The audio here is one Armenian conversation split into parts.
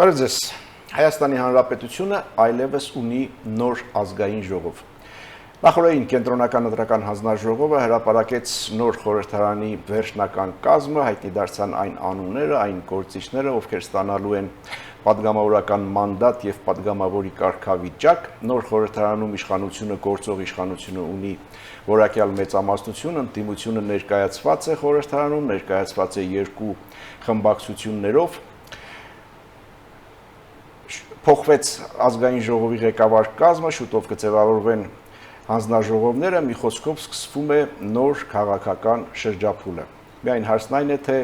Բարև ձեզ։ Հայաստանի Հանրապետությունը այլևս ունի նոր ազգային ժողով։ Նախորդին կենտրոնական ընտրական հանձնաժողովը հրապարակեց նոր խորհրդարանի վերջնական կազմը, հայտնի դարձան այն անունները, այն գործիչները, ովքեր ստանալու են պատգամավորական մանդատ եւ պատգամավորի կարգավիճակ։ Նոր խորհրդարանում իշխանությունը գործող իշխանությունը ունի որակյալ մեծամասնություն, ընդդիմությունը ներկայացված է խորհրդարանում, ներկայացված է երկու խմբակցություններով։ Փոխվեց ազգային ժողովի ղեկավար կազմը, շուտով կձևավորվեն հանձնաժողովները, մի խոսքով սկսվում է նոր քաղաքական շրջափուլը։ Միայն հարցն այն է, թե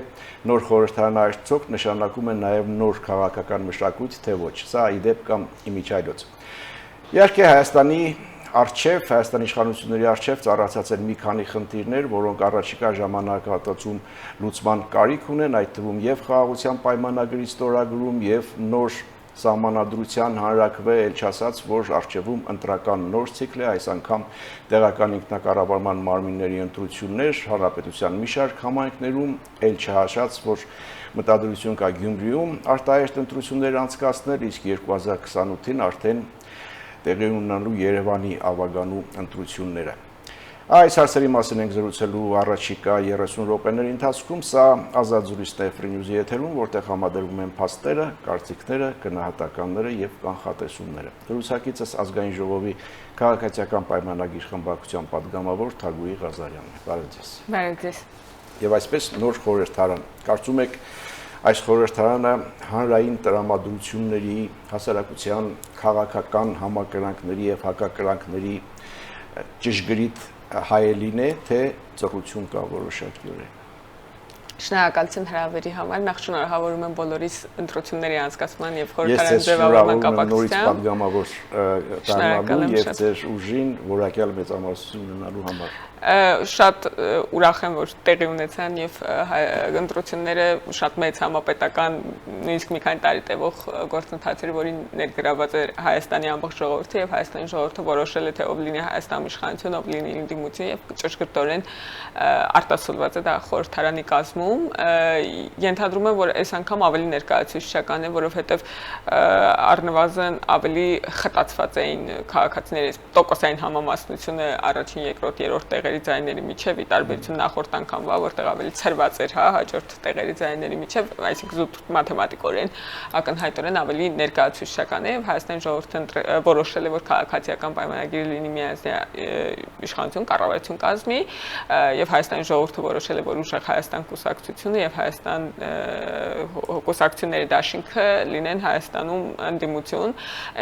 նոր խորհրդարանը արդյոք նշանակում է նաև նոր քաղաքական մշակույթ, թե ոչ։ Սա ի դեպ կամ իմիջիայլոց։ Իհարկե Հայաստանի իշխանությունների առջև ծառացած են մի քանի խնդիրներ, որոնք առաջիկա ժամանակահատվածում լուծման կարիք ունեն, այդ թվում եւ խաղաղության պայմանագրի ստորագրում եւ նոր Սահմանադրության հանրաքվե էլ չասած, որ առջևում ընտրական նոր ցիկլ է, այս անգամ տեղական ինքնակառավարման մարմինների ընտրություններ, հանրապետության մի շարք համայնքներում, էլ չհաշած, որ մտադրություն կա Գյումրիում արտահերթ ընտրություններ անցկացնել, իսկ 2028-ին արդեն տեղի ունենալու Երևանի ավագանու ընտրությունները։ Այս հարցերի մասին ենք զրուցելու առաջիկա 30 րոպեների ընթացքում, սա ազատ զրույցն է Free News-ի եթերում, որտեղ համադրվում են փաստերը, կարծիքները, գնահատականները եւ կանխատեսումները։ Զրուցակիցս ազգային ժողովի քաղաքացիական պայմանագիր խմբակցության պատգամավոր Թագուհի Ղազարյանն է։ Բարև ձեզ։ Բարև ձեզ։ Եվ այսպես նոր խորհրդարան։ Կարծում եք այս խորհրդարանը հանրային տրամադրությունների, հասարակության քաղաքական համակրանքների եւ հակակրանքների ճշգրիտ հայելին է, թե ծռություն կա որոշակիորեն։ Շնորհակալություն հրավերի համար, նախ շնորհավորում եմ բոլորիս ընտրությունների անցկացման եւ խորհրդարան ձևավորման կապակցությամբ։ Պատգամավոր դառնալու եւ ձեր ուժին որակյալ մեծամասնություն ունենալու համար։ Շատ ուրախ եմ, որ տեղի ունեցան եւ ընտրությունները շատ մեծ համապետական, նույնիսկ մի քանի տարի տևող գործընթաց էր, որին ներգրաված էր Հայաստանի ամբողջ ժողովուրդը եւ Հայաստանի ժողովուրդը որոշել է, թե ով լինի Հայաստանի իշխանություն, ով լինի ընդդիմություն եւ ճշգրտորեն արտասովված է դա խորհրդարանի կազմում։ Ենթադրում եմ, որ այս անգամ ավելի ներկայացուցչական է, որովհետեւ առնվազն ավելի խտացված էին քաղաքացիների տոկոսային համամասնությունը առաջին, երկրորդ, երրորդ տեղերի ձայների միջև, ի տարբերություն նախորդ անգամվա, որտեղ ավելի ցրված էր, հաջորդ տեղերի ձայների միջև, այսինքն զուտ մաթեմատիկորեն ակնհայտորեն ավելի ներկայացուցչական է եւ Հայաստանի ժողովուրդը որոշել է, որ քաղաքացիական պայմանագիրը լինի միասնական իշխանություն, կառավարություն կազմի եւ Հայաստանի ժողովուրդը որոշել է, որ ուժեղ Հայաստան կուսակցությունը եւ Հայաստան կուսակցությունների դաշինքը լինեն Հայաստանում ընդդիմություն,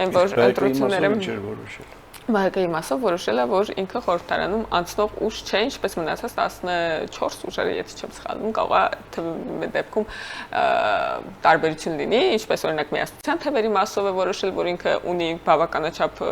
այն որ ընտրությունները Մահակայի մասով որոշել է, որ ինքը խորհրդարանում անցնող ուժ չէ, ինչպես մնացած 14 ուժերը, եթե չեմ սխալվում, կարող է դեպքում տարբերություն լինի, ինչպես օրինակ միասնության թևերի մասով է որոշել, որ ինքը ունի բավականաչափ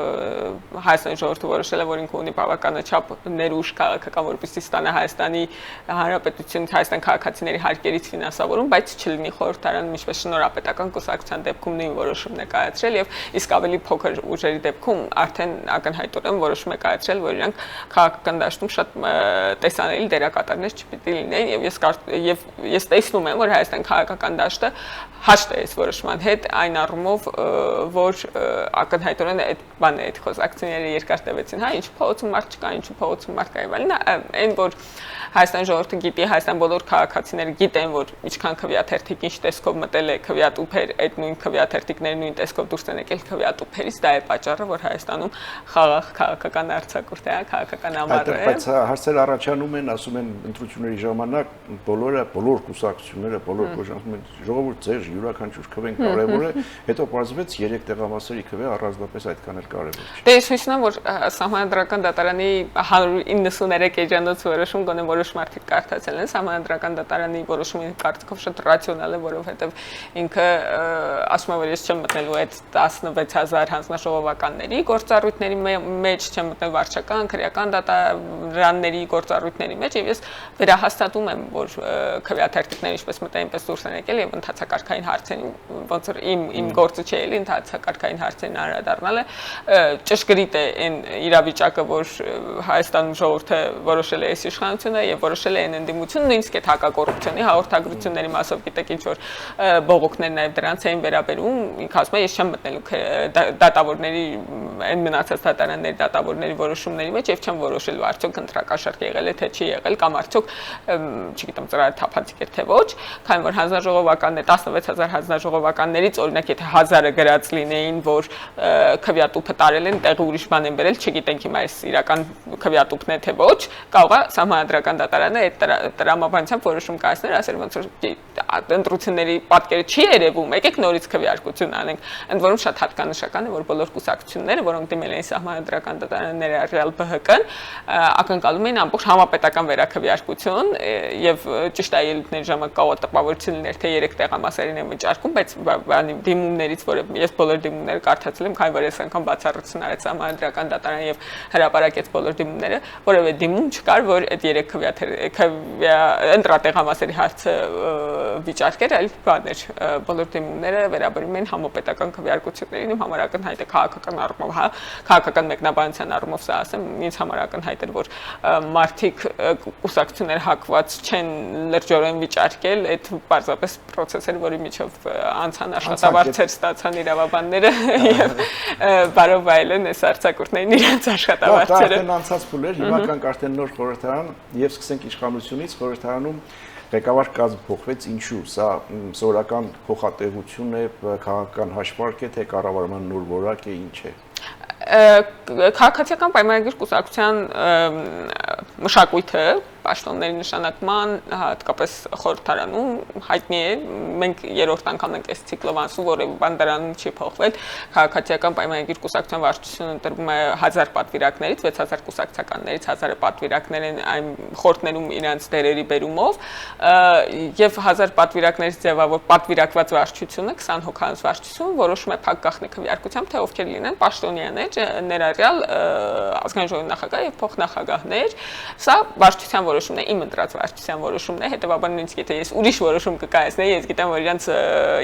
Հայաստանի ժողովուրդը որոշել է, որ ինքը ունի բավականաչափ ներուժ քաղաքական, որպեսզի ստանա Հայաստանի Հանրապետություն, Հայաստան քաղաքացիների հարկերից ֆինանսավորում, բայց չլինի խորհրդարանում, ինչպես շնորհապետական կուսակցության դեպքում նույն որոշումն է կայացրել եւ իսկ ավելի փոքր ուժերի դեպքում արդեն ակնհայտորեն որոշում է կայացրել, որ իրանք քաղաքական դաշտում շատ տեսանելի դերակատարներ չպիտի լինեն եւ ես տեսնում եմ, որ Հայաստան քաղաքական դաշտը հաշտ է այս որոշման հետ այն առումով, որ ակնհայտորեն այդ բանը այդ խոսակցությունները երկար տևեցին, հա, ինչ փողոցում մարդ չկա, ինչու փողոցում մարդ կա եւ այլն, այն որ Հայաստանի ժողովուրդը գիտի, Հայաստան բոլոր քաղաքացիները գիտեն, որ ինչքան քվեաթերթիկ ինչ տեսքով մտել է քվեատուփեր, այդ նույն քվեաթերթիկները նույն տեսքով դուրս են եկել քվեատուփերից, դա է պատճառը, որ Հայաստանում խաղաղ քաղաքական արձակուրդ է, քաղաքական ամառ է։ Բայց հարցեր առաջանում են, ասում են ընտրությունների ժամանակ բոլոր կուսակցությունները, բոլոր կոժանցում են ժողովուրդ ձեր յուրաքանչյուր քվեն կարևոր է, հետո պարզվեց 3 տեղամասերի քվե առանձնապես այդքան էլ կարևոր չէ։ Դե ես հույս ունեմ, որ Սահմանադրական դատարանի 193 էջանոց որոշում գոնե որոշ մարդիկ կարդացել են, Սահմանադրական դատարանի որոշումը կարծիքով շատ ռացիոնալ է, որովհետև ինքը ասում է, որ ես չեմ մտնելու այդ 16000 հանձնաժողովականների գործառույթների մեջ չեմ մտնել վարչական, քրեական դատարանների գործառույթների մեջ եւ ես վերահաստատում եմ, որ քվեաթերթիկները ինչպես մտային, այնպես դուրս են եկել եւ ընդհանրակարգային հարցերին ոնց որ իմ գործը չէ էլի ընդհանրակարգային հարցերին անդրադառնալը ճշգրիտ է այն իրավիճակը, որ Հայաստանում ժողովուրդը որոշել է այս իշխանությունը եւ որոշել է այն ընդդիմությունը, նույնիսկ այդ հակակոռուպցիոնի հաղորդագրությունների մասով գիտեք ինչ որ բողոքներ նաեւ դրանց էին վերաբերում, ինքը ասում է ես չեմ մտնելու դատավորների այն մնացած դատարանների դատավորների որոշումների մեջ եւ չեմ որոշելու արդյոք ընտրակաշառք եղել է թե չի եղել կամ արդյոք չգիտեմ ծրարը թափանցիկ էր թե ոչ, քանի որ հանձնաժողովականներ 16000 հանձնաժողովականներից օրինակ եթե 1000-ը գրած լինեին, որ քվեատուփը տարել են, տեղը ուրիշ բան են բերել, չգիտենք հիմա այս իրական քվեատուփն է թե ոչ, կարող է սահմանադրական դատարանը այդ տրամաբանությամբ որոշում կայացնել, ասել ոնց որ ընտրությունների պատկերը չի երևում, եկեք նորից քվեարկություն անենք, ընդ որում շատ հատկանշական է, որ բոլոր կուսակցությունները, որոնք դիմել էին սահմանադրական դատարանների առյալ ԲՀԿ-ն, ակնկալում էին ամբողջ համապետական վերաքվեարկություն եւ ճիշտ է ելույթների ժամանակ կարող է տպավորություն լիներ, թե 3 տեղամասերին է վճարկում, բայց դիմումներից, որ ես բոլոր դիմումները կարդացել եմ, քանի որ ես անգամ բացառություն արեց սահմանադրական դատարան եւ հրապարակեց բոլոր դիմումները, որևէ դիմում չկար, որ այդ 3 ընտրատեղամասերի հարցը վիճարկեր, այլ բաներ բոլոր դիմումները վերաբերում են համապետական քվեարկություններին, իմ համար ակնհայտ է քաղաքական առումով, հա, քաղաքական մեկնաբանության առումով սա ասեմ, ինձ համար ակնհայտ էր, որ մարդիկ կուսակցություններ հակված չեն լրջորեն վիճարկել, այդ պարզապես process էր, որի միջով անցան աշխատավարձեր ստացան իրավաբանները եւ բարով վայելեն այս արձակուրդներին իրենց աշխատավարձերը։ Դա անցած փուլ էր, հիմա կանք արդեն նոր խորհրդարան եւ սկսենք իշխանությունից խորհրդարանում ղեկավար կազմ փոխվեց, ինչու՞, սա սովորական փոխատեղություն է, քաղաքական հաշվարկ է, թե կառավարման նոր որակ է, ինչ է։ Քաղաքացիական պայմանագիր կուսակցության մշակույթը պաշտոնների նշանակման հատկապես խորհրդարանում հայտնի է, մենք երրորդ անգամ ենք այս ցիկլով անցնում, որևէ բան դրանում չի փոխվել, քաղաքացիական պայմանագիր կուսակցության վարչությունը ընտրվում է 1000 պատվիրակներից, 6000 կուսակցականներից 1000-ը պատվիրակներ են այն խորհրդներում իրենց դերերի բերումով եւ 1000 պատվիրակներից ձևավոր պատվիրակված վարչությունը 20 հոգանոց վարչություն որոշում է փակ գաղտնի քվեարկությամբ, թե ովքեր լինեն պաշտոնյաներ, ներառյալ ազգային ժողովի նախագահ եւ փոխնախագահներ, սա վարչության որոշումն է, իմ ընտրած վարչության որոշումն է, հետեւաբար նույնիսկ եթե ես ուրիշ որոշում կկայացնեի, ես գիտեմ, որ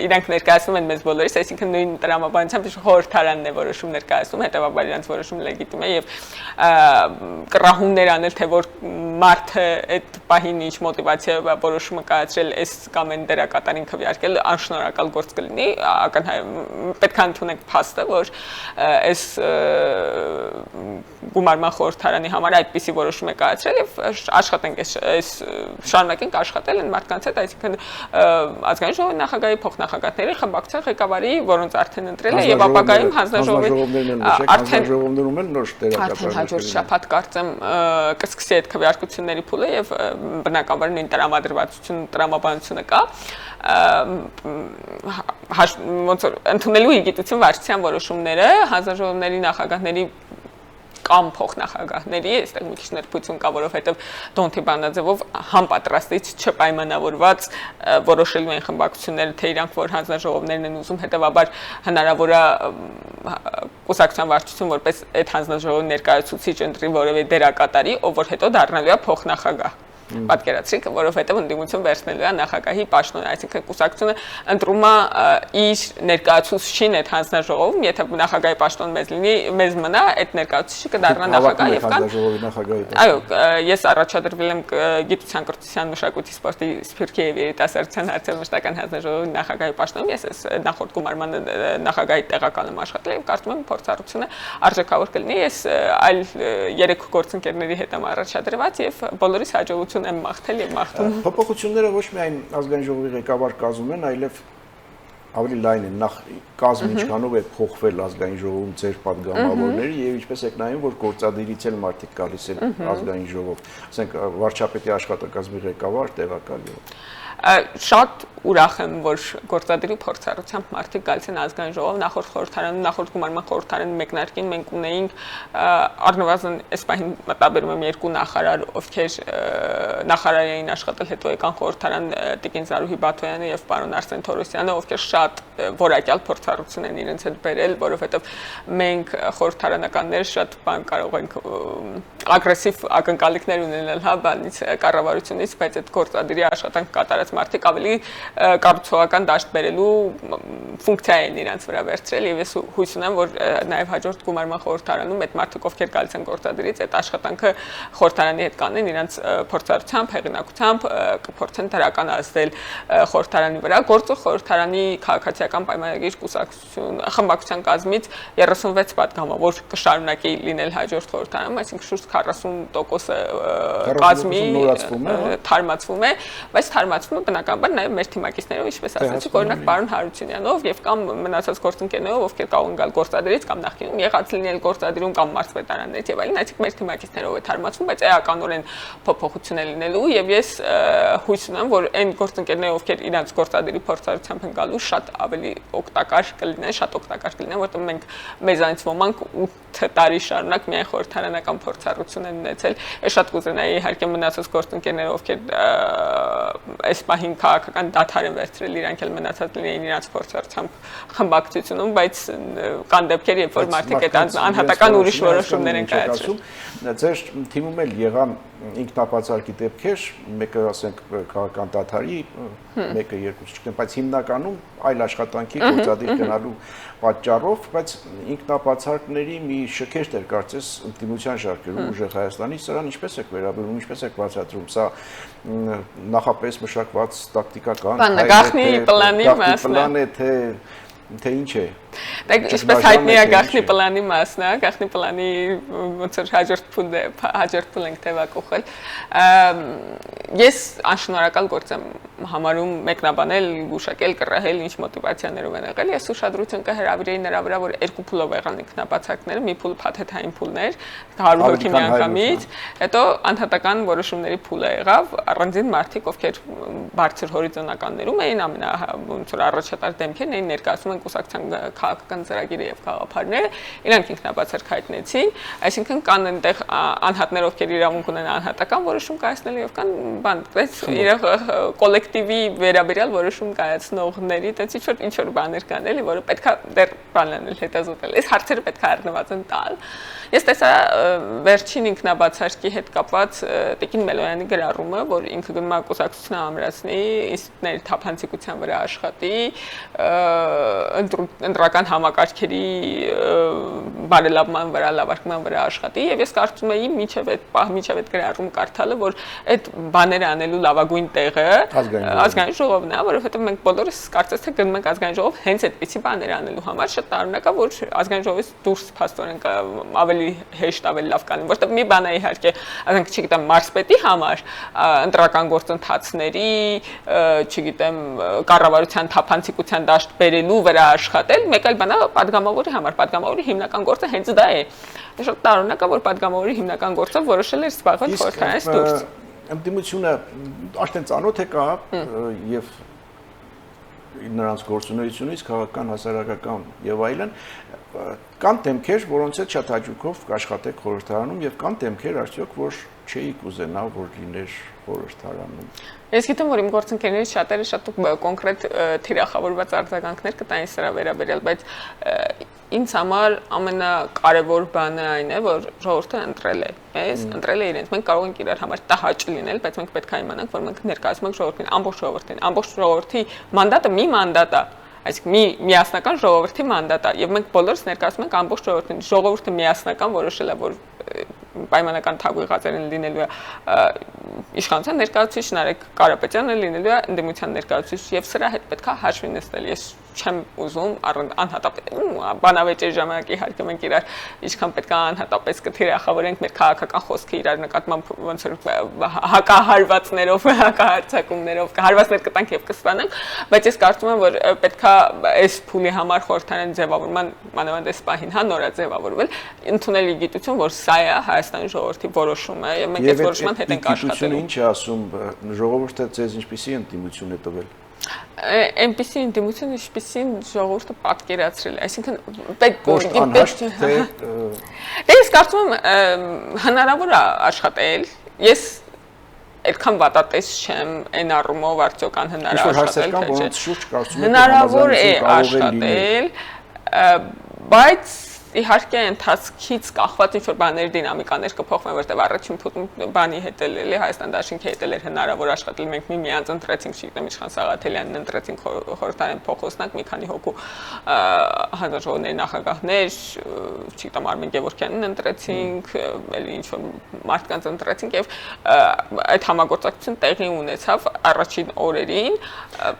իրանք ներկայացնում են մեզ բոլորիս, այսինքն նույն տրամաբանությամբ խորհրդարանն է որոշում ներկայացնում, հետեւաբար իրանք որոշումը լեգիտիմ է եւ կռահումներ անել, թե որ մարդը այդ պահին ինչ մոտիվացիայով որոշումը կայացրել այս կամ այն դերակատարին քվեարկել, անշնորհակալ գործ կլինի, պետք է ընդունենք փաստը, որ այս գումարման խորհրդարանի համար այդպիսի որոշում է կայացրել եւ աշխատենք այս շարունակենք աշխատել այն մարդկանց հետ, այսինքն ազգային ժողովի նախագահի փոխնախագահների խմբակցության ղեկավարի, որոնց արդեն ընտրել է եւ ապագայում հանձնաժողովի արդեն ժողովներում են նոր դերակատարներ։ Հաջորդ շաբաթ կարծեմ կսկսի այդ քվեարկությունների փուլը եւ բնականաբար նույն տրամաբանությունը կա ոնց որ ընդունելու իգիտություն վարչության որոշումները հանձնաժողովների նախագահների կամ փոխնախագահների, այստեղ մի քիչ ներբույցություն կա, որովհետև Դոնթի բանաձևով համապատրաստից չպայմանավորված որոշելու են խմբակցությունները, թե իրանք որ հանձնաժողովներն են ուզում, հետևաբար հնարավոր է կուսակցության վարչություն որպես այդ հանձնաժողովի ներկայացուցիչ ընտրի որևէ դերակատարի, ով որ հետո դառնալու է փոխնախագահ։ Պատկերացրիք, որովհետև ընդդիմություն վերցնելու է նախագահի պաշտոնը, այսինքն կուսակցությունը ընտրում է իր ներկայացուցչին այդ հանձնաժողովում, եթե նախագահի պաշտոնը մեզ լինի, մեզ մնա, այդ ներկայացուցիչը կդառնա նախագահ եւ կան։ Այո, ես առաջադրվել եմ գիտության, կրթության, մշակույթի, սպորտի, սփյուռքի եւ երիտասարդության հարցերի մշտական հանձնաժողովի նախագահի պաշտոնում, ես այս նախորդ գումարման նախագահի տեղակալ եմ աշխատել եւ կարծում եմ փորձառությունը արժեքավոր կլինի, ես այլ 3 գործընկերների հետ եմ առաջադրված եւ բոլորիս հաջողություն եմ մաղթել եւ մաղթում։ Փոփոխությունները ոչ միայն ազգային ժողովի ղեկավար կազմում են, այլև ավելի լայն են, նախ կազմը ինչքանով է փոխվել ազգային ժողովում ձեր падգամավորների եւ ինչպես եք նայում, որ գործադիրից էլ մարդիկ գալիս են ազգային ժողով, ասենք վարչապետի աշխատակազմի ղեկավար, տեղակալի։ Շատ ուրախ եմ, որ գործադիրի փորձառությամբ մարդիկ գալիս են ազգային ժողով նախորդ խորհրդարանում, նախորդ գումարման խորհրդարանի մեկնարկին մենք ունեինք առնվազն այս պահին մտաբերում եմ երկու նախարար, ովքեր նախարար էին աշխատել, հետո եկան խորհրդարան Տիկին Զարուհի Բաթոյանը եւ պարոն Արսեն Թորոսյանը, ովքեր շատ որակյալ փորձառություն են իրենց հետ բերել, որովհետեւ մենք խորհրդարանականները շատ բան կարող ենք ագրեսիվ ակնկալիքներ ունենալ, հա, բանից կառավարությունից, բայց այդ գործադիրի աշխատանք կատարած մարդիկ ավելի կառուցողական դաշտ բերելու ֆունկցիա են իրենց վրա վերցրել եւ ես հույս ունեմ, որ նաեւ հաջորդ գումարման խորհրդարանում այդ մարդիկ, ովքեր գալիս են գործադիրից, այդ աշխատանքը խորհրդարանի հետ կանեն, իրենց փորձառությամբ, հեղինակությամբ կփորձեն դրականացնել խորհրդարանի վրա։ Գործող խորհրդարանի քաղաքացիական պայմանագիր կուսակցություն խմբակցության կազմից 36 պատգամավոր կշարունակի լինել հաջորդ խորհրդարանում, այսինքն շուրջ 40% կազմի թարմացվում է, բայց թարմացվում է բնականաբար նաև մեր թիմակիցներով, ինչպես ասացիք, օրինակ պարոն Հարությունյանով եւ կամ մնացած գործընկերներով, ովքեր կարող են գալ գործադիրից կամ նախկինում եղած լինել գործադիրում կամ մարզպետարաններից եւ այլն, այսինքն մեր թիմակիցներով է թարմացվում, բայց էականորեն փոփոխություն է լինելու եւ ես հույս ունեմ, որ այն գործընկերները, ովքեր իրենց գործադիրի փորձառությամբ են գալու, շատ ավելի օգտակար կլինեն, որտեղ մենք մեզանից ոմանք 8 տարի շարունակ միայն խորհրդարանական փորձառություն են ունեցել։ Ես շատ կուզենայի իհարկե մնացած գործընկերները, ովքեր այս պահին քաղաքական դադար են վերցրել, իրանք էլ մնացած լինեին իրենց փորձառությամբ խմբակցությունում, բայց կան դեպքեր, երբ որ մարդիկ այդ անհատական ուրիշ որոշումներ են կայացրել։ Ձեր թիմում էլ եղան ինքնապատասխան դեպքեր, մեկը ասենք քաղաքական դադարի, մեկը երկուսը չգիտեմ, բայց հիմնականում այլ աշխատանքի գործադիր գնալու պատճառով, բայց ինքնապատասխանների մի շքերթ էր կարծես ընդդիմության շարքերում ուժեղ Հայաստանի, սրան ինչպես եք վերաբերում, ինչպես եք բացատրում, սա նախապես մշակված տակտիկական գաղտնի պլանի մասն է, թե ինչ է։ Ինչպես հայտնի է գաղտնի պլանի մասն է, գաղտնի պլանի ոնց որ հաջորդ փուլ ենք թեվակողել։ Ես անշնորհակալ գործ եմ համարում մեկնաբանել, գուշակել, կռահել, ինչ մոտիվացիաներով են եղել։ Ես ուշադրություն կհրավիրեի նրա վրա, որ երկու փուլով եղան ինքնաբացակները, մի փուլ փաթեթային փուլներ, 100 հոգի միանգամից, հետո անհատական որոշումների փուլը եղավ, առանձին մարդիկ, ովքեր բարձր հորիզոնականներում էին, ոնց որ առաջատար դեմքերն էին ներկայացում են կուսակցության քաղաքական ծրագիրը եւ գաղափարները, իրանք ինքնաբացարկ հայտնեցին, այսինքն կան այնտեղ անհատներ, ովքեր իրավունք ունեն անհատական որոշում կայացնել եւ կան բան, բայց իրավ կոլեկտիվի վերաբերյալ որոշում կայացնողների, տենց ինչ որ բաներ կան էլի, որը պետքա դեռ բան անել, հետազոտել։ Այս հարցերը պետքա առնվազն տալ։ Ես տեսա վերջին ինքնաբացարկի հետ կապված Տիկին Մելոյանի գրառումը, որ ինքը գնում է կուսակցությունը ամրացնի, ինստիտուտների թափանցիկության վրա աշխատի, ընտրական համակարգերի բարելավման վրա, լավարկման վրա աշխատի, եւ ես կարծում եի մինչեւ այդ գրառումը կարդալը, որ այդ բաները անելու լավագույն տեղը ազգային ժողովն է, որովհետեւ մենք բոլորս կարծես թե գնում ենք ազգային ժողով հենց այդպիսի բաներ անելու համար, շատ տարօրինակ է, որ ազգային ժողովից դուրս փաստորեն ավելի հեշտ, ավելի լավ կանեն, որտեղ մի բան է իհարկե, ասենք, չգիտեմ, մարզպետի համար ընտրական գործընթացների, չգիտեմ, կառավարության թափանցիկության դաշտ բերելու վրա աշխատել, մեկ այլ բան է պատգամավորի համար, պատգամավորի հիմնական գործը հենց դա է։ Շատ տարօրինակ է, որ պատգամավորի հիմնական գործը որոշել էր զբաղվել խորհրդարանից դուրս։ Ընդդիմությունը արդեն ծանոթ է կա եւ նրանց գործունեությունից քաղաքական, հասարակական եւ այլն կան դեմքեր, որոնց հետ շատ հաճույքով կաշխատեք խորհրդարանում եւ կան դեմքեր արդյոք, որ չէի կուզենա, որ լիներ խորհրդարանում։ Ես գիտեմ, որ իմ գործընկերներից շատերը շատ կոնկրետ թիրախավորված արձագանքներ կտային սրա վերաբերյալ, բայց ինձ համար ամենակարևոր բանը այն է, որ ժողովուրդը ընտրել է, ընտրել է իրենց։ Մենք կարող ենք իրար համար տհաճ լինել, բայց մենք պետք է իմանանք, որ մենք ներկայացնում ենք ժողովրդին, ամբողջ ժողովրդի մանդատը մի մանդատ է, այսինքն միասնական ժողովրդի մանդատ է, եւ մենք բոլորս ներկայացնում ենք ամբողջ ժողովրդին։ Ժողովուրդը միասնական որոշել է, որ պայմանական թագուհիղածերն լինելու է իշխանության ներկայացուցիչ, Նարեկ Կարապետյանը լինելու է ընդդիմության ներկայացուցիչ եւ սրա հետ պետքա հաշվի նստել։ Ես չեմ ուզում անհատապես բանավեճերի ժամանակ իհարկե մենք իրար ինչքան պետք է անհատապես կթիրախավորենք մեր քաղաքական խոսքը իրար նկատմամբ ոնց որ հակահարվածներով, հակահարցակումներով հարվածներ կտանք եւ կստանանք, բայց ես կարծում եմ, որ պետքա այս փուլի համար խորհրդարան ձևավորման մանավանդ այս պահին հա նորաձևավորվել, ընդունել գիտություն, որ սա է Հայաստանի ժողովրդի որոշումը եւ մենք այդ որոշման հետ ենք աշխատելու։ Ինչ է ասում ժողովուրդը ձեզ ինչպիսի ընդդիմություն է տվել։ Այնպիսի ընդդիմություն, ինչպիսին ժողովուրդը պատկերացրել է, այսինքն պետք է ես կարծում եմ հնարավոր է աշխատել, ես այդքան վատատես չեմ այն առումով արդյոք անհնարավոր աշխատել, հնարավոր է աշխատել, բայց իհարկե ընթացքից կախված ինչ-որ բաների դինամիկաներ կփոխվեն, որտեղ առաջին փուլում բանի հետ էլի Հայաստան դաշինքի հետ էր հնարավոր աշխատել, մենք միմյանց ընտրեցինք, չգիտեմ, Իշխան Սաղաթելյանին ընտրեցինք խորհրդարան փոխոսնակ, մի քանի հոգու հանրաժողովների նախագահներ, չգիտեմ, Արմեն Գևորգյանին ընտրեցինք, էլի ինչ-որ մարդկանց ընտրեցինք եւ այդ համագործակցությունը տեղի ունեցավ առաջին օրերին,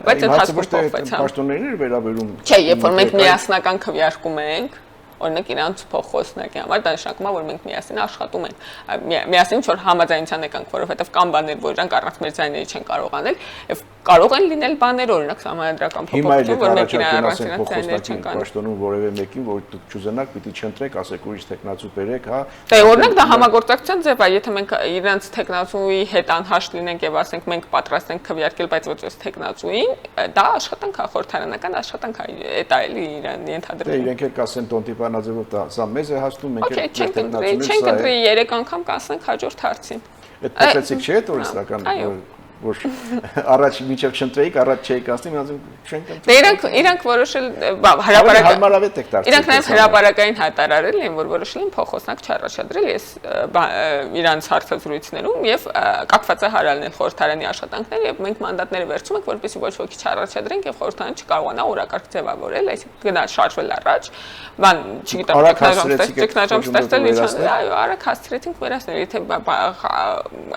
բայց ընթացքում փոխվեց։ Պաշտոններն էր վերաբերում։ Չէ, երբ որ մենք միասնական քվեարկում ենք, օրինակ իրանց փոխոսնակի համար դա նշանակում է, որ մենք միասին աշխատում ենք։ Միասին ինչ-որ համաձայնության եկանք, որովհետև կան բաներ, որ իրանք առանց մեր ձայների չեն կարող անել, եւ կարող են լինել բաներ, օրինակ համանդրական փոփոխություն, որ մենք իրար առանց իրանց ձայների չեն կարող։ Պաշտոնում որևէ մեկին, որ դուք չուզենաք, պիտի չընտրեք, ասեք ուրիշ տեխնացու բերեք, հա։ Դե օրինակ դա համագործակցության ձև է, եթե մենք իրանց տեխնացուի հետ անհաշտ լինենք եւ ասենք մենք պատրաստ ենք քվեարկել, բայց ոչ այս տեխնացուին, դա աշխատանք է, խորհրդարանական աշխատանք է, դա էլի իրան ենթադրվում։ Դե իրենք էլ կասեն տոնտիպանաձևով դա սա մեզ է հասնում, մենք էլ տեխնացուներ չենք ընտրի 3 անգամ կասենք հաջորդ հարցին։ Այդ փոխեցիք չէ՞ այդ օրինական որ առաջ միջև չընտրեիք, առաջ չէիք ասում, ասում չենք ընտրել։ Դե իրանք որոշել հարմարավետ եք դարձել։ Իրանք նաև հրապարակային հայտարարել են, որ որոշել են փոխոսնակ չառաջադրել ես իրանց հարցազրույցներում եւ կապված է հարալնել խորհրդարանի աշխատանքները եւ մենք մանդատները վերցում ենք, որպեսզի ոչ ոքի չառաջադրենք եւ խորհրդարանը չկարողանա օրակարգ ձևավորել, այսինքն գնալ շարժվել առաջ, բան, չգիտեմ, տեխնաժամ ստեղծել, այո, արագ հասցրեցինք վերացնել, եթե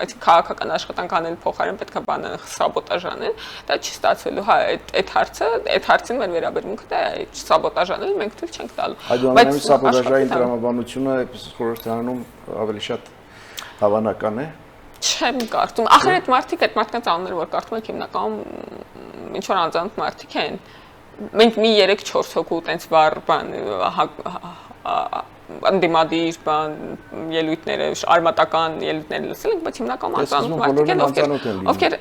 այդ քաղաքական աշխատանք անել փոխարեն պետք է բանը սաբոտաժ անել, դա չի ստացվելու, հա, այդ հարցին մեր վերաբերմունքը դա է, սաբոտաժ անել մենք թույլ չենք տալու։ Այդուհանդերձ սաբոտաժային տրամաբանությունը խորհրդարանում ավելի շատ հավանական է։ Չեմ կարծում, ախր այդ մարդկանց անունները որ կարծում եք հիմնականում ինչ որ անձանց մարդիկ են։ Մենք մի 3-4 հոգու տենց վառ բան անդիմադիր բան ելույթները արմատական ելույթներ լսել ենք, բայց հիմնականում անծանոթ մարդիկ են, ովքեր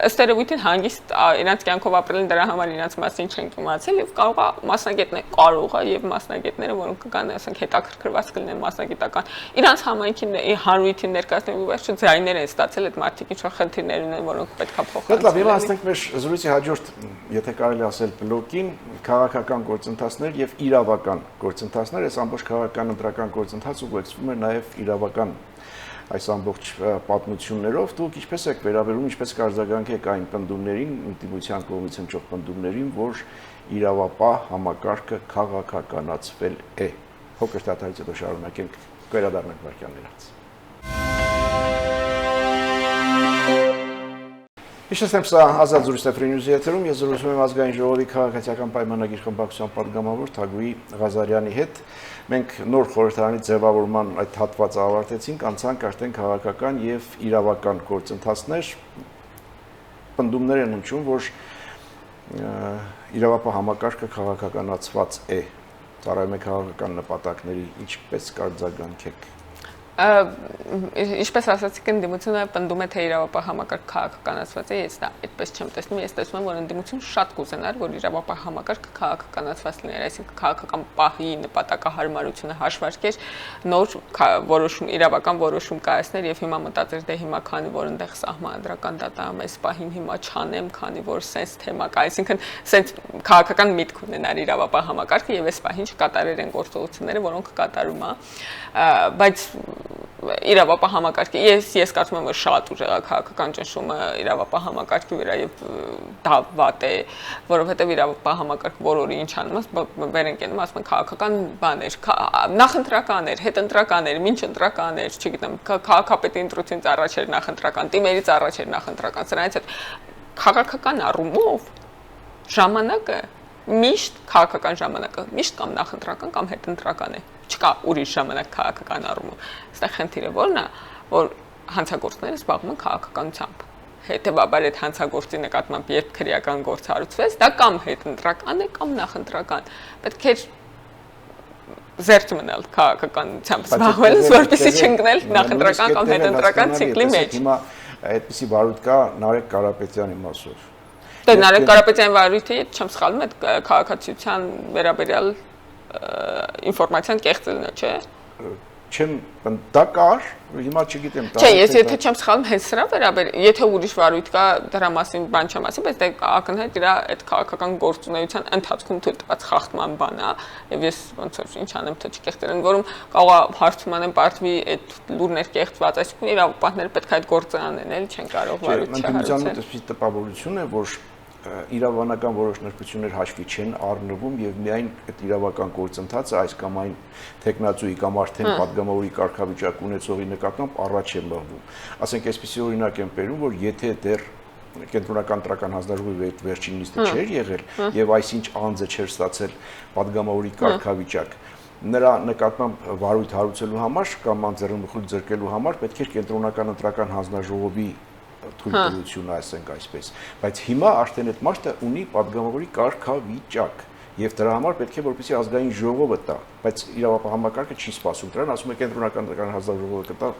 ըստ երևույթին հանգիստ իրենց կյանքով ապրել են, դրա համար իրենց մասին չեն իմացել եւ կարող է մասնագետներ կարող է եւ մասնագետները, որոնք կգան, ասենք հետաքրքրված կլինեն մասնագիտական իրանց համայնքին հանրույթին ներկայացնելու վերջը ձայներ են ստացել այդ մարդիկ ինչ որ խնդիրներ ունեն, որոնք պետք է փոխանցել։ Լավ, հիմա ասենք մեր զրույցի հաջորդ, եթե կարելի ասել բլոկին, քաղաքական գործընթացներ եւ իրավական գործընթացներ, այս ամբողջ քաղաքական ընտրական գործընթացը ուղեկցվում է նաև իրավական այս ամբողջ պատմություններով։ Դուք ինչպես եք վերաբերում, ինչպես կարձագանքեք այն պնդումներին, ընդդիմության կողմից հնչող պնդումներին, որ իրավապահ համակարգը քաղաքականացվել է։ Փոքր դադարից հետո շարունակենք, կվերադառնանք վարքյաններց։ Հիշեցնեմ, սա ազատ զրույցն է Free News-ի եթերում, ես զրուցում եմ ազգային ժողովի քաղաքացիական պայմանագիր խմբակցության պատգամավոր Թագուհի Ղազարյանի հետ։ Մենք նոր խորհրդարանի ձևավորման այդ հատվածը ավարտեցինք, անցանք արդեն քաղաքական եւ իրավական գործընթացներ։ Պնդումներ են հնչում, որ իրավապահ համակարգը քաղաքականացված է, ծառայում է քաղաքական նպատակների, ինչպես կարձագանքեք։ Ինչպես ասացիք, ընդդիմությունը պնդում է, թե իրավապահ համակարգը քաղաքականացված է, ես դա այդպես չեմ տեսնում, ես տեսնում եմ, որ ընդդիմությունը շատ կուզենար, որ իրավապահ համակարգը քաղաքականացված լիներ, այսինքն քաղաքական պահի նպատակահարմարությունը հաշվարկեր, նոր որոշում, իրավական որոշում կայացներ եւ հիմա մտածեր, դե հիմա քանի որ այնտեղ սահմանադրական դատամ, այս պահին հիմա չանեմ, քանի որ սենց թեմա կա, այսինքն սենց քաղաքական միտք ունենար իրավապահ համակարգը եւ այս պահին չկատարեր են գործողությունները, որոնք կատարում է, բայց իրավապահ համակարգի ես կարծում եմ որ շատ ուժեղ է քաղաքական ճնշումը իրավապահ համակարգի վրա եւ դա վատ է, որովհետեւ իրավապահ համակարգը բոլորի ինչ անում, վերենք ենում, ասում են քաղաքական բաներ, նախընտրականներ, հետընտրականներ, մինչընտրականներ, չգիտեմ, քաղաքապետի ընտրությունից առաջ էր նախընտրական, տիմերից առաջ էր նախընտրական, սրանից հետ քաղաքական առումով ժամանակը միշտ քաղաքական ժամանակը միշտ կամ նախընտրական կամ հետընտրական է։ Չկա ուրիշ ժամանակ քաղաքական առումով։ Այստեղ խնդիրը որն է, որ հանցագործները զբաղվում են քաղաքականությամբ։ Հետևաբար այդ հանցագործի նկատմամբ երբ քրեական գործ հարուցվեց, դա կամ հետընտրական է կամ նախընտրական։ Պետք է զերծ մնալ քաղաքականությամբ զբաղվել, որպեսզի չընկնել նախընտրական կամ հետընտրական ցիկլի մեջ։ Հիմա այդպիսի վարույթ կա Նարեկ Կարապետյանի մասով։ Դե Նարեկ Կարապետյանի վարույթը, չեմ սխալվում, այդ քաղաքացիության վերաբերյալ ինֆորմացիան կեղծելն է, չէ՞։ Չեմ դա կար, հիմա չգիտեմ դա։ Չէ, ես եթե չեմ սխալվում, հենց սրա վերաբերյալ, եթե ուրիշ վարույթ կա, դրա մասին բան չեմ ասի, բայց դա ակնհայտ իր այդ քաղաքական գործունեության ընթացքում թույլ տված խախտման բան է, եւ ես ոնց որ ինչ անեմ, թե չկեղծել են, որում կարող է հարցում անեն պարտվի այդ լուրներ կեղծված, այսինքն իրավապահները պետք է այդ գործը անեն, էլի չեն կարող վարույթ չհարուցել։ Ընդդիմության տպավորություն է, որ իրավանական որոշ նրբություններ հաշվի չեն առնվում եւ միայն այդ իրավական գործընթացը այս կամ այն տեխնացուի կամ արդեն падգամավորի կարգավիճակ ունեցողի նկատմամբ առաջ է մղվում։ Ասենք այսպեսի օրինակ եմ բերում, որ եթե դեռ կենտրոնական տրական հանձնաժողովի վերջին նիստը չէր եղել եւ այսինչ անձը չէր ստացել падգամավորի կարգավիճակ, նրա նկատմամբ վարույթ հարուցելու համար կամ անձեռնմխույթ զրկելու համար պետք է կենտրոնական ընտրական հանձնաժողովի թույլտվությունը, ասենք այսպես, բայց հիմա արդեն այդ մարդը ունի падգամավորի կարգավիճակ եւ դրա համար պետք է որպեսզի ազգային ժողովը տա, բայց իրավապահ համակարգը չի սպասում դրան, ասում է կենտրոնական ընտրական հանձնաժողովը կտա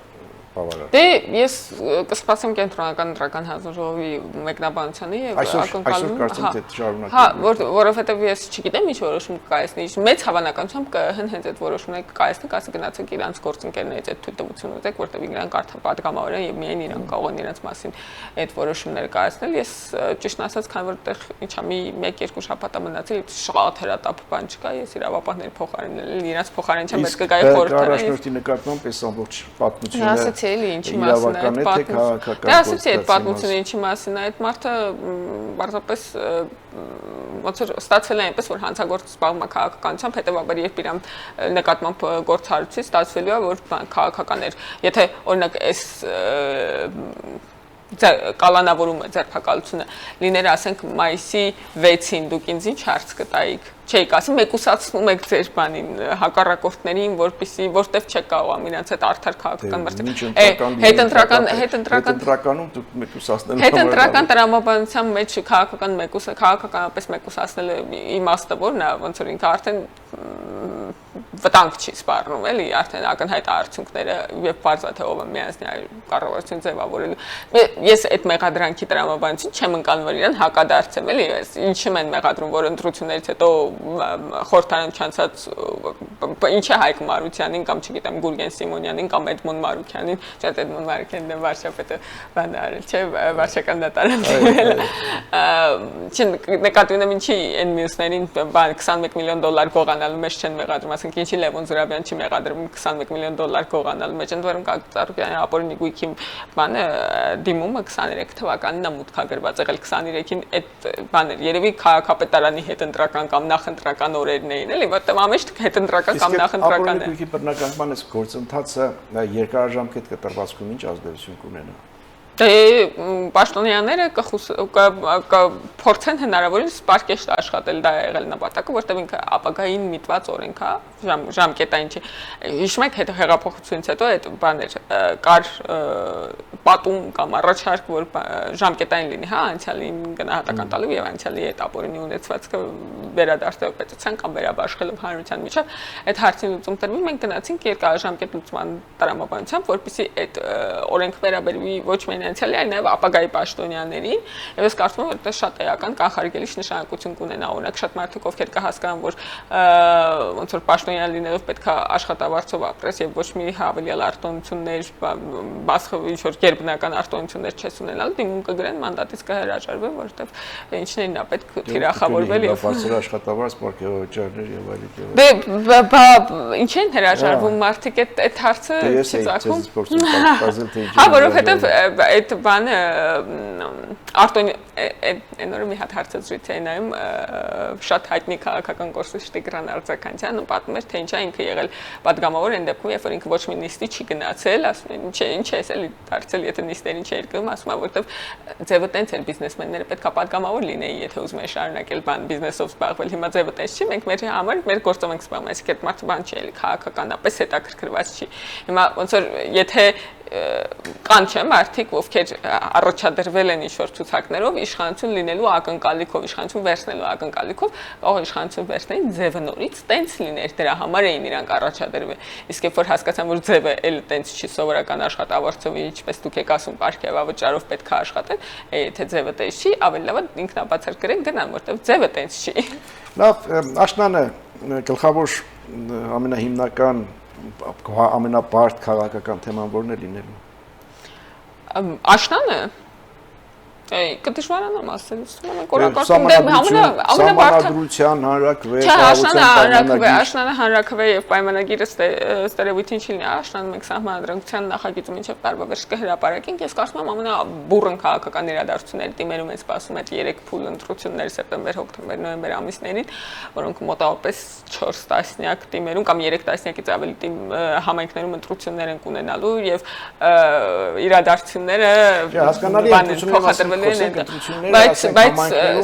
բավարար։ Դե ես կսպասեմ կենտրոնական ընտրական հանձնաժողովի մեկնաբանությանը եւ այսօր կարծեմ թե շարունակել։ Հա, որովհետեւ ես չգիտեմ ինչ որոշում կկայացնի, մեծ հավանականությամբ հենց այդ որոշումները կկայացնի, ասի գնացեք իրանց գործընկերներից այդ թույլտվությունը ուտեք, որտեղ իրանք արդեն падգամավոր են եւ միայն իրանք կարող են իրանց մասին այդ որոշումները կայացնել։ Ես ճիշտ ասած, քանի որ այդտեղ ինչա մի 1-2 շաբաթ մնացել, շատ հրատապ բան չկա, ես իրավապահների փոխարինել, իրանց փոխարեն չեմ, բայց կգայի խորհրդարան։ Առաջնորդի նկատմամբ այս ամբողջ պատմությունը էլի ինչի մասին է այդ պատմությունը։ Դա ասեցի այդ պատմությունը ինչի մասին է, այդ մարդը բարձրապես ոնց որ ստացվել է այնպես որ հանցագործ զբաղվում է քաղաքականությամբ, հետեւաբար երբ իրան նկատմամբ գործ հարուցի, ստացվելու է որ քաղաքական էր։ Եթե օրինակ այս կալանավորումը ձերբակալությունը լիներ ասենք մայիսի 6-ին դուք ինձ ինչ հարց կտայիք, չէիք ասի մեկուսացնում եք ձեր բանին հակառակորդներին, որտեվ չեք կարող իրանց այդ արդար քաղաքական հետընտրականում դուք մեկուսացնելու հետընտրական տրամաբանության մեջ քաղաքականապես մեկուսացնելու իմաստը որն է, ոնց որ ինքը արդեն վտանգ չի սպառնում, էլի արդեն ակնհայտ արդյունքները եւ բարձր թե ով է միանձնյալ կառավարություն ձևավորելու։ Ես այդ մեղադրանքի տրամաբանություն չեմ ընկալում, որ իրան հակադարձեմ, էլի, ինչի՞ են մեղադրում, որ ընտրություններից հետո խորհրդարան չանցած ինչ է Հայկ Մարությանին կամ չգիտեմ Գուրգեն Սիմոնյանին կամ Էդմոն Մարուկյանին, չէ՞ Էդմոն Մարուկյանն է վարչապետը բան արել, չէ՞ վարչական դատարան։ Նկատի ունեմ ինչի այն մյուսներին բան $21 միլիոն գողանալու մեջ չեն մեղադրում, ասենք ինչի Լևոն Զուրաբյան չի մեղադրում $21 միլիոն գողանալու մեջ, ընդ որում Ծառուկյանի ապօրինի գույքի բանը դիմումը 23 թվականին է մուտքագրված եղել 23-ին այդ բաներ երևի քաղաքապետարանի հետընտրական կամ նախընտրական օրերն էին, էլի, որտեղ ամենից հետընտրական կամ նախընտրական է։ Ապօրինի գույքի բռնականման այս գործընթացը երկարաժամկետ կտրվածքում ինչ ազդեցություն կունենա։ Դե պաշտոնյաները կփորձեն հնարավորինս պարկեշտ աշխատել, դա եղել նպատակը, որտեղ ինքը ապագային միտված օրենք է, ժամկետային չի։ Հիշում եք հեղափոխությունից հետո այդ բաներ կար պատում կամ առաջարկ, որ ժամկետային լինի, հա, անցյալին գնահատական տալու եւ անցյալի այդ ապօրինի ունեցվածքը վերադարձնելու պետության կամ վերաբաշխելով հանրության միջև այդ հարցին լուծում տրվի, մենք գնացինք երկարաժամկետ լուծման տրամաբանությամբ, որպեսզի այդ օրենք վերաբերվի ոչ միայն անցյալի, այլ նաև ապագայի պաշտոնյաներին, եւ ես կարծում եմ, որ դա շատ էական կանխարգելիչ նշանակություն կունենա, օրինակ շատ մարդիկ ովքեր կհասկանան, որ ոնց որ պաշտոնյան լինելով պետք է աշխատավարձով ապրես եւ ոչ մի հավելյալ արտոնություններ, ինչ որ գերբնական արտոնություններ չես ունենալ, դիմում կգրեն մանդատից կհրաժարվեն, որովհետեւ ինչներն է պետք թիրախավորվել եւ բարձր աշխատավարձ, պարգևաճարներ եւ այլն։ Դե ինչ են հրաժարվում մարդիկ այդ հարցը չծագում։ Հա, որովհետեւ այդ բանը արտոնի այն օրը մի հատ հարցազրույց էի նայում շատ հայտնի քաղաքական գործիչ Տիգրան Արձականյանը պատմում էր թե ինչա ինքը եղել պատգամավոր այն դեպքում երբ որ ինքը ոչ մի նիստի չի գնացել ասում են ինչ է էլի դարձել էլ եթե նիստերին չէր գնում, ասում եմ, որովհետև ձևը տենց էր բիզնեսմենները պետքա պատգամավոր լինեին, եթե ուզում են շարունակել բան բիզնեսով զբաղվել։ Հիմա ձևը տենց չի, մենք մեր համար մեր գործով ենք զբաղվում, այսինքն այդ մարդը բան չի էլի քաղաքականապես հետաքրքրված չի։ Հիմա ոնց որ եթե կան չէ մարդիկ, ովքեր առաջադրվել են ինչ-որ ցուցակներով իշխանություն լինելու ակնկալիքով, իշխանություն վերցնելու ակնկալիքով, ող իշխանություն վերցնեին ձևը նորից տենց լիներ, դրա համար էին իրանք առաջադրվել։ Իսկ երբ որ հասկացան, որ ձևը էլ տենց չի, սովորական աշխատավարձով, ինչպես դուք եք ասում, պարգևավճարով պետք է աշխատեն, եթե ձևը տենց չի, ավելի լավ է ինքնաբացարկրեն գնան, որտեղ ձևը տենց չի։ Լավ, Աշնանը գլխավոր ամենահիմնական ամենաբարդ քաղաքական թեման որն է լինելու։ Աշնանը կդժվարանամ ասել, մենք օրակարգում համանadrության հանրակրվե, Աշնանը հանրակրվե եւ պայմանագիրը ստերեոտիպին չի լինի, Աշնանը մենք սահմանադրության նախագիծում մինչեւ տարվա վերջ կհրապարակենք, ես կարծում եմ ամենաբուրըն քաղաքական իրադարձությունները դիմերում են սպասում այդ 3 փուլ ընտրություններ սեպտեմբեր, հոկտեմբեր, նոյեմբեր ամիսներին, որոնք մոտավորապես 4 տասնյակ դիմերում կամ 3 տասնյակից ավելի համայնքներում ընտրություններ են ունենալու եւ իրադարձությունները հասկանալի բայց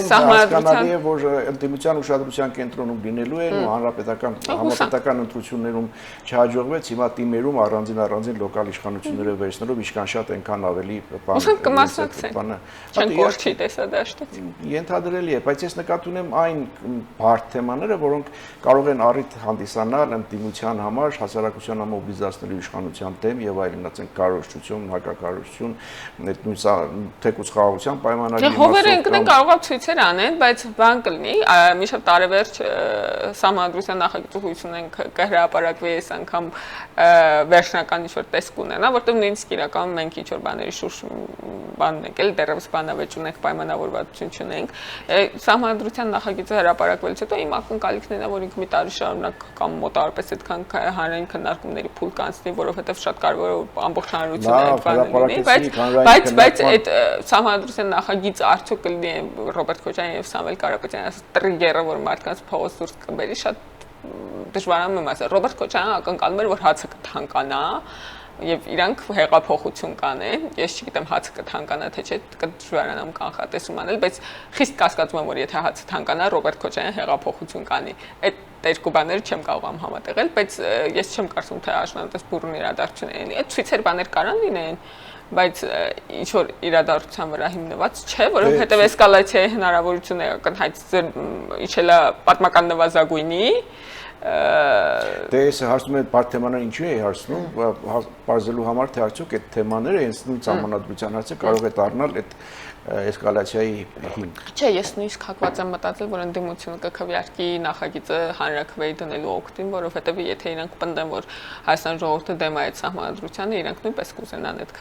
սահմանադրության է որ ընդդիմության ուշադրության կենտրոնում լինելու են ու հանրապետական համապետական ընտրություններում չհաջողվեց հիմա թիմերում առանձին լոկալ իշխանությունները վերցնելով ինչքան շատ այնքան ավելի բան կմասնակցեն չեն կորչի տեսադաշտից ենթադրելի է բայց ես նկատի ունեմ այն բարդ թեմաները որոնք կարող են առիթ հանդիսանալ ընդդիմության համար հասարակությանը մոբիլիզացնելու իշխանության դեմ եւ այլն ասենք կառավարություն հակակառավարություն այդ նույն թեկուզ խաղաղության պայմանագրի հովերը ընկնեն կարողա ցույցեր անեն բայց բան կլինի միշտ տարեվերջ սահմանադրության նախագծում հույս ունենք կհրապարակվի այս անգամ վերջնական ինչ-որ տեսք ունենա որտեղ նույնիսկ իրականում մենք ինչ-որ բաների շուրջ բանն ենք էլ դեռևս բանավեճ ունենք պայմանավորվածություն չունենք սահմանադրության նախագիծը հրապարակվելուց հետո իմ ակնկալիքն է որ ինքը մի տարի շարունակ կամ մոտավորապես այդքան հանրային քննարկումների փուլ կանցնի որովհետև շատ կարևոր է ամբողջ հանրությունը այդ բանը լինի բայց այդ սահմանադրության նախագիծը արդյոք կլինի Ռոբերտ Քոչարյանի եւ Սամվել Կարապետյանի ասած տրիգերը որ մարդկանց փողոց դուրս կբերի շատ դժվարանում եմ ասել Ռոբերտ Քոչարյանը ակնկալում էր որ հացը կթանկանա եւ իրանք հեղափոխություն կանեն ես չգիտեմ հացը կթանկանա թե չէ կդժվարանամ կանխատեսում անել բայց խիստ կասկածում եմ որ եթե հացը թանկանա Ռոբերտ Քոչարյանը հեղափոխություն կանի այդ երկու բաները չեմ կարող համատեղել բայց ես չեմ կարծում թե աշնանտես բուրըն իրադարձություններ լինի այդ ցույցեր բաներ կարան լինեն բայց ինչ որ իրադարձության վրա հիմնված չէ, որովհետև էսկալացիայի հնարավորությունը ակնհայտ իջելա պատմական նվազագույնի Դե ես հարցնում եմ բարդ թեմաները ինչու է հարցնում, բարձելու համար թե արդյոք այդ թեմաները հենց նույն համանadrության հարցը կարող է դառնալ այդ էսկալացիայի հիմք։ Չէ, ես նույնիսկ հակված եմ մտածել, որ ընդդիմությունը կքվեարկի նախագիծը հանրակրվեի դնելու օգտին, որովհետև եթե իրանք պնդեն, որ Հայաստան ժողովուրդը դեմ է այդ սահմանադրությանը, իրանք նույնպես կուզենան այդ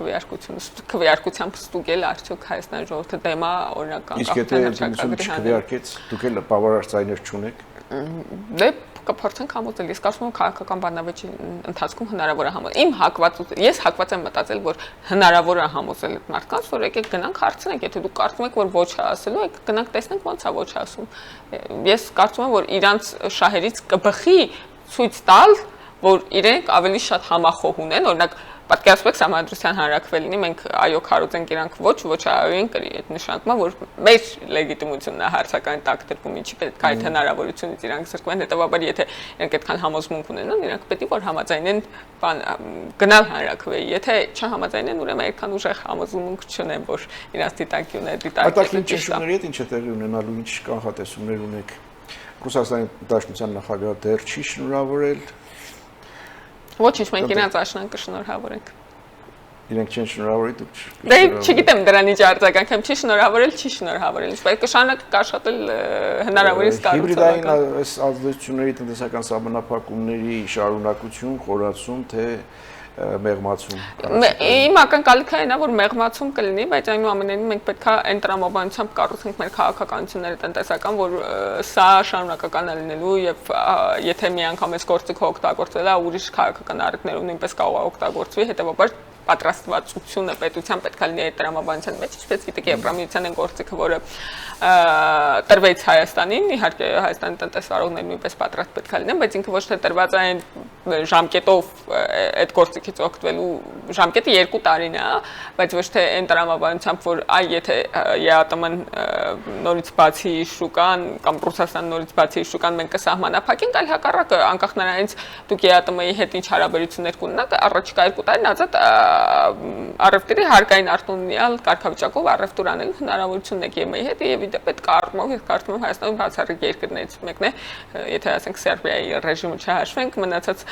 քվեարկությամբ ստուգել արդյոք Հայաստան ժողովուրդը դեմ է օրինակ քվեարկեց, դուք էլ բավարար ձայներ չունեք։ Դե կփորձենք համոզել, ես կարծում եմ քաղաքական բանավեճի ընթացքում հնարավոր է համոզել։ Իմ հակվածությունը, ես հակված եմ մտածել, որ հնարավոր է համոզել այդ մարդկանց, որ եկեք գնանք հարցնենք, եթե դուք կարծում եք, որ ոչ է ասելու, եկեք գնանք տեսնենք ոնց է ոչ ասում։ Ես կարծում եմ, որ իրանց շահերից կբխի ցույց տալ, որ իրենք ավելի շատ համախոհ ունեն, օրինակ պատկերացրեք համադրության հանրակրվելինի մենք այո քարոզենք իրանք ոչ այո են կրի այդ նշանակում է որ մեր լեգիտիմությունն է հարցական տակ դրվում ինչի պետք է այդ հնարավորությունից իրանք զրկվեն հետեւաբար եթե իրանք այդքան համոզմունք ունենան իրանք պետք է որ համաձայնեն գնալ հանրակրվեի եթե չհամաձայնեն ուրեմն այդքան ուժեղ համոզմունք չունեն որ իրանք դիտակյունը դիտարկել ճիշտությունների հետ ինչ է տեղի ունենալու ինչ կանխատեսումներ ունեք Ռուսաստանի Դաշնության նախագահը դեռ չի շնորհավորել Ոչինչ, մենք իրանց աշնան կշնորհավորենք։ Իրենք չեն շնորհավորի դուք։ Դե չգիտեմ դրան ինչ արձագանք եմ, չի շնորհավորել, բայց կշարունակենք աշխատել հնարավորինս կառուցողական։ Հիբրիդային այս ազդեցությունների տնտեսական սահմանափակումների շարունակություն, խորացում, թե մեղմացում։ Իմ ակնկալիքը այն է, որ մեղմացում կլինի, բայց այնուամենայնիվ մենք պետք է այն տրամաբանությամբ կառուցենք մեր քաղաքականությունները տնտեսական, որ սա շարունակական է լինելու եւ եթե մի անգամ այս գործիքը օգտագործվել է, ուրիշ քաղաքական առիթներում նույնպես կարող է օգտագործվի, հետեւաբար պատրաստվածությունը պետության պետք է լինի այդ տրամաբանության մեջ, ինչպես գիտեք, Եվրամիության են գործիքը, որը տրվեց Հայաստանին, իհարկե Հայաստանի տնտեսվարողները նույնպես պատրաստ պետք է լինեն, բայց ինքը ոչ թե տրված այն ժամկետով այդ գործիքից օգտվելու ժամկետը 2 տարին է, բայց ոչ թե այն տրամաբանությամբ, որ եթե ԵԱՏՄ-ն նորից բացի շուկան կամ Ռուսաստան նորից բացի շուկան մենք կսահմանափակենք, այլ հակառակը, անկախ նրանից դուք ԵԱՏՄ-ի հետ ինչ հարաբերություններ կունենաք, առաջիկա 2 տարին ազատ առևտրի հարկային արտոնյալ կարգավիճակով առևտուր անելու հնարավորությունն եք ԵՄ-ի հետ եւ իդեպ այդ կարգով ես կարծում եմ Հայաստանում բացառիկ երկրներից մեկն է, եթե ասենք Սերբիայի ռեժիմը չհաշվենք, մնացած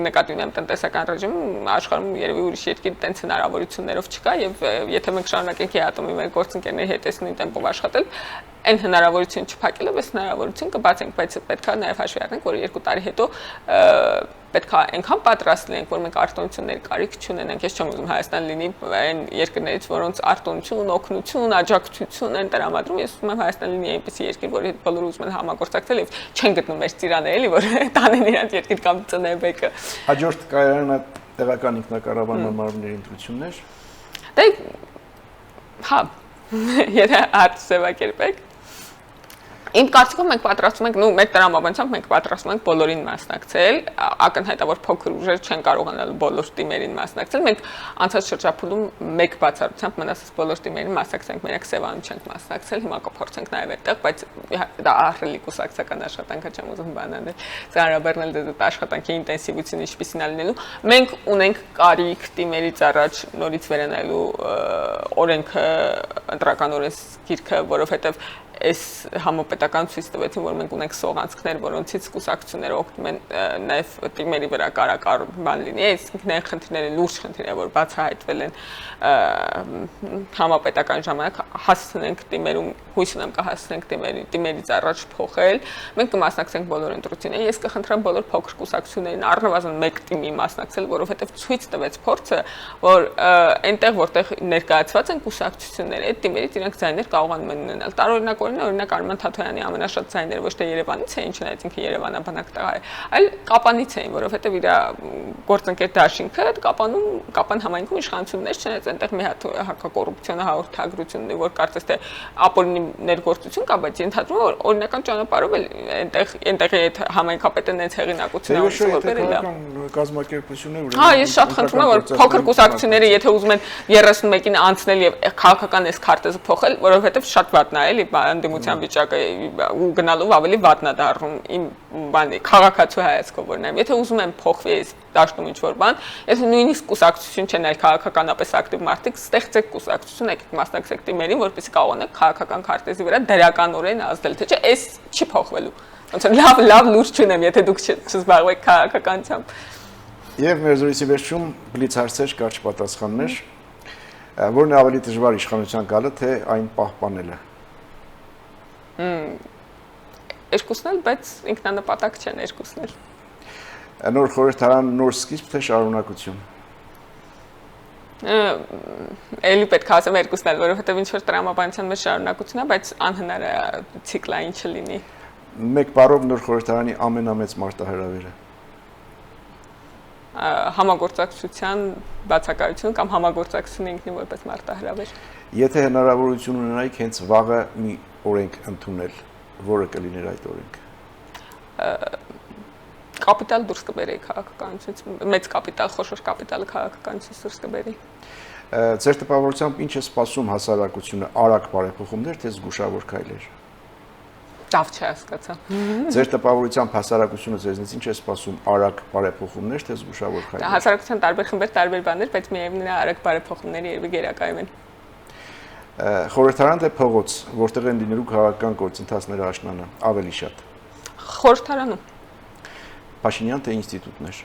նկատի ունեմ տնտեսական ռեժիմ աշխարհում երևի ուրիշ երկիր տենց հնարավորություններով չկա եւ եթե մենք շարունակենք ԵԱՏՄ-ի մեր գործընկերների հետ այս նույն տեմպով աշխատել, այն հնարավորություն չփակելով այս հնարավորություն կբացենք, բայց պետք է նաև հաշվի առնենք, որ 2 տարի հետո պետք է այնքան պատրաստ լինենք, որ մենք արտոնությունների կարիք չունենանք։ Ես չեմ ուզում Հայաստան լինի այն երկրներից, որոնց արտոնություն, օգնություն, աջակցություն են տրամադրում։ Ես ուզում եմ Հայաստան լինի այնպիսի երկիր, որի հետ բոլորը ուզում են համագործակցել եւ չեն գտնում մեր ծիրաները, էլի, որ տանեն իրանց երկիր կամ ծնեն բեկը։ Հաջորդ կայարանը տեղական ինքնակառավարման մարմինների ընտրություններ։ Դե հա, եթե հարց ձևակերպեք Իմ կարծիքով մենք պատրաստում ենք, մեր տրամաբանությամբ մենք պատրաստում ենք բոլորին մասնակցել, ակնհայտավոր փոքր ուժեր չեն կարողանալ բոլոր թիմերին մասնակցել։ Մենք անցած շրջափուլում մեկ բացառությամբ մնացած բոլոր թիմերին մասնակցենք, մենակ Սևանում չենք մասնակցել, հիմա կփորձենք նաև այդտեղ, բայց դա ահռելի կուսակցական աշխատանք է, չեմ ուզում բանանել, ծանրաբեռնել այդ աշխատանքի ինտենսիվությունը ինչպիսին է լինելու։ Մենք ունենք կարիք թիմերից առաջ նորից վերանալու օրենքը, ընտրական օրենսգիրքը, որովհետև այս համապետական ցույց տվեցին, որ մենք ունենք սողանցքներ, որոնցից կուսակցությունները օգտվում են նաև թիմերի վրա կարակար բան լինի, այսինքն խնդիրները լուրջ խնդիրներ, որ բացահայտվել են համապետական ժամանակ հասցնենք թիմերում, հույս ունեմ կհասցնենք թիմերից առաջ փոխել, մենք կմասնակցենք բոլոր ընտրություններին, ես կխնդրեմ բոլոր փոքր կուսակցություններին առնվազն մեկ թիմի մասնակցել, որովհետև ցույց տվեց փորձը, որ այնտեղ որտեղ ներկայացված են կուսակցությունները, այդ թիմերից իրենք ձայներ կարողանում են ունենալ։ Տարօրինակ օրինակ Արման Թաթոյանի ամենաշատ ձայները ոչ թե Երևանից էին, չնայած ինքը Երևանաբնակ տղա է, այլ Կապանից էին, որովհետև իր գործընկեր դաշինքը Կապան համայնքում իշխանություններ չնայած այնտեղ մի հատ հակակոռուպցիոն հաղորդագրություն ունի, որ կարծես թե ապօրինի ներգործություն կա, բայց ենթադրում որ օրինական ճանապարհով էլ այնտեղի այդ համայնքապետը նենց հեղինակություն անում կազմակերպություններ Հա, ես շատ խնդրում եմ որ փոքր կուսակցությունները եթե ուզում են 31-ին անցնել եւ քաղաքական այս քարտեզը փոխել, որովհետեւ շատ վատն է, էլի անդիմության վիճակը ու գնալով ավելի վատն է դառնում իմ բանի քաղաքացու հայացքով որ նայեմ եթե ուզում եմ փոխվի այս դաշտում ինչ որ բան եթե նույնիսկ կուսակցություն չեն այլ քաղաքականապես ակտիվ մարդիկ ստեղծեք կուսակցություն եկեք մասնակցեք թիմերին որպեսզի կարողանաք քաղաքական քարտեզի վրա դրականորեն ազդել թե չէ այս չի փոխվելու ոնց որ լավ լուրջ չունեմ եթե դուք չզբաղվեք քաղաքականությամբ եւ մեր զրույցի վերջում բլից հարցեր կարճ պատասխաններ որն է ավելի դժվար իշխանության գալը թե այն պահպանելը Երկուսն էլ, բայց ինքնանպատակ չեն երկուսն էլ։ Նոր խորհրդարան, նոր սկիզբ թե շարունակություն։ Էլի պետք է ասեմ երկուսն էլ, որովհետև ինչ որ տրամաբանության մեջ շարունակություն է, բայց անհնար է ցիկլային չլինի։ Մեկ բառով նոր խորհրդարանի ամենամեծ մարտահրավերը։ Համագործակցության բացակայություն կամ համագործակցությունը ինքնին որպես մարտահրավեր։ Եթե հնարավորություն ունենայիք հենց վաղը մի օրենք ընդունել, որը կլիներ այդ օրենքը։ Կապիտալ դուրս կբերեի քաղաքականությունից, մեծ կապիտալ, խոշոր կապիտալը քաղաքականությունից դուրս կբերեի։ Ձեր տպավորությամբ ինչ է սպասում հասարակությունը արագ բարեփոխումներ թե զգուշավոր քայլեր։ Լավ չհասկացա։ Ձեր տպավորությամբ հասարակությունը ձեզնից ինչ է սպասում արագ բարեփոխումներ թե զգուշավոր քայլեր։ Հասարակության տարբեր խմբեր տարբեր բաներ, բայց միևնույն է արագ բարեփոխումները երբի գերակայում են։ Խորհրդարան թե փողոց, որտեղ են լինելու քաղաքական գործընթացները աշնանը, ավելի շատ։ Խորհրդարանում։ Փաշինյան թե ինստիտուտներ։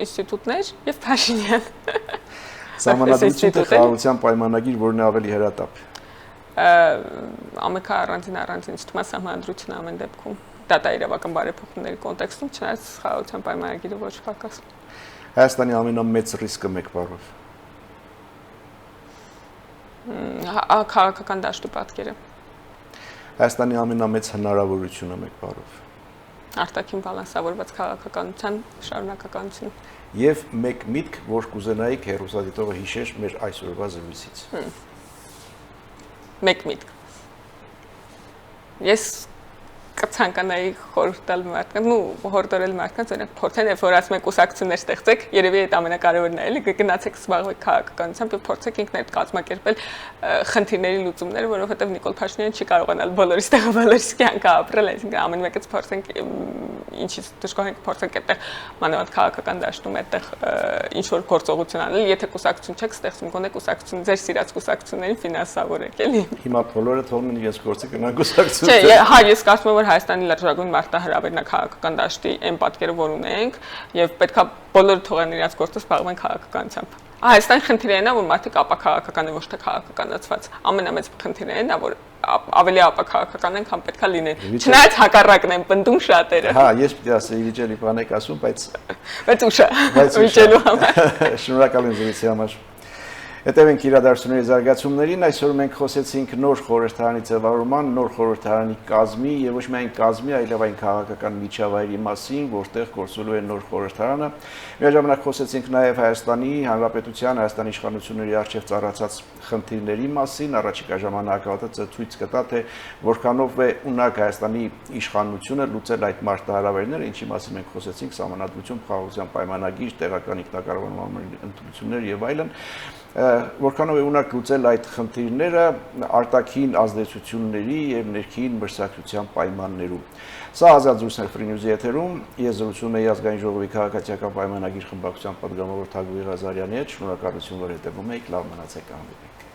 Ինստիտուտներ եւ Փաշինյան։ Սահմանադրություն թե խաղաղության պայմանագիր, որն է ավելի հրատապ։ Ամենքա առանձին թվում է սահմանադրությունը ամեն դեպքում։ Դա իրավական բարեփոխումների կոնտեքստում, չնայած խաղաղության պայմանագիրը ոչ պակաս։ Հայաստանի ամենամեծ ռիսկը մեկ բառով։ Քաղաքական դաշտի պատկերը։ Հայաստանի ամենամեծ հնարավորությունը մեկ բառով։ արտաքին բալանսավորված քաղաքականության շարունակականություն։ Եվ մեկ միտք, որ կուզենայիք հերոսադիտողը հիշեր մեր այսօրվա զրույցից։ Մեկ միտք։ Ես կցանկանայի խորհուրդ տալ մարդկանց, հորդորել մարդկանց, օրինակ փորձեն, երբ որ ասում են կուսակցություններ ստեղծեք, երևի այդ ամենակարևորն է, էլի, գնացեք զբաղվեք քաղաքականությամբ եւ փորձեք ինքներդ կազմակերպել խնդիրների լուծումները, որովհետեւ Նիկոլ Փաշինյանը չի կարողանալ բոլորիս տեղը բոլորիս կյանքը ապրել, այսինքն ամեն մեկից փորձենք ինչից դժգոհենք փորձենք այդտեղ մանավանդ քաղաքական դաշտում այդտեղ ինչ որ գործողություն անել, եթե կուսակցություն չեք ստեղծում, գոնե կուսակցություն ձեր սիրած կուսակցություններին ֆինանսավորեք, էլի։ Հիմա բոլորը թողնեն իրենց գործը գնան կուսակցություն։ Չէ, հա, ես կարծում եմ, որ Հայաստանի լրջագույն մարտահրավերն է քաղաքական դաշտի այն պատկերը, որ ունենք, եւ պետքա բոլորը թողեն իրենց գործը զբաղվեն քաղաքականությամբ։ Հայաստանի խնդիրը այն է, որ մարդիկ ապաքաղաքական են, ոչ թե քաղաքականացված։ Ամենամեծ խնդիրը այն է, որ ավելի ապաքաղաքական են, քան պետքա լինեն։ Չնայած հակառակն են պնդում շատերը։ Հա, ես պիտի ասեի վիճելի բան եք ասում, բայց ուշ է վիճելու համար։ Շնորհակալ եմ զրույցի համար։ Հետևենք իրադարձությունների զարգացումներին, այսօր մենք խոսեցինք նոր խորհրդարանի ձևավորման, նոր խորհրդարանի կազմի եւ ոչ միայն կազմի, այլև այն քաղաքական միջավայրի մասին, որտեղ գործելու է նոր խորհրդարանը։ Միաժամանակ խոսեցինք նաեւ Հայաստանի Հանրապետության, Հայաստանի իշխանությունների առջեւ ծառացած խնդիրների մասին, առաջիկա ժամանակահատվածը ցույց կտա, թե որքանով է ունակ Հայաստանի իշխանությունը լուծել այդ մարտահրավերները, ինչի մասին մենք խոսեցինք, սահմանադրություն, խաղաղության պայմանագիր, տեղական ինքնակառավարման ընտրություններ եւ այլն։ Որքանով է ունակ լուծել այդ խնդիրները արտաքին ազդեցությունների եւ ներքին մրցակցության պայմաններում։ Սա ազատ զրույցներ Free News-ի եթերում, ես զրուցում եմ Ազգային ժողովի քաղաքացիական պայմանագիր խմբակցության պատգամավոր Թագուհի Ղազարյանի հետ, շնորհակալություն, որ հետևում եք, լավ մնացեք, կհանդիպենք։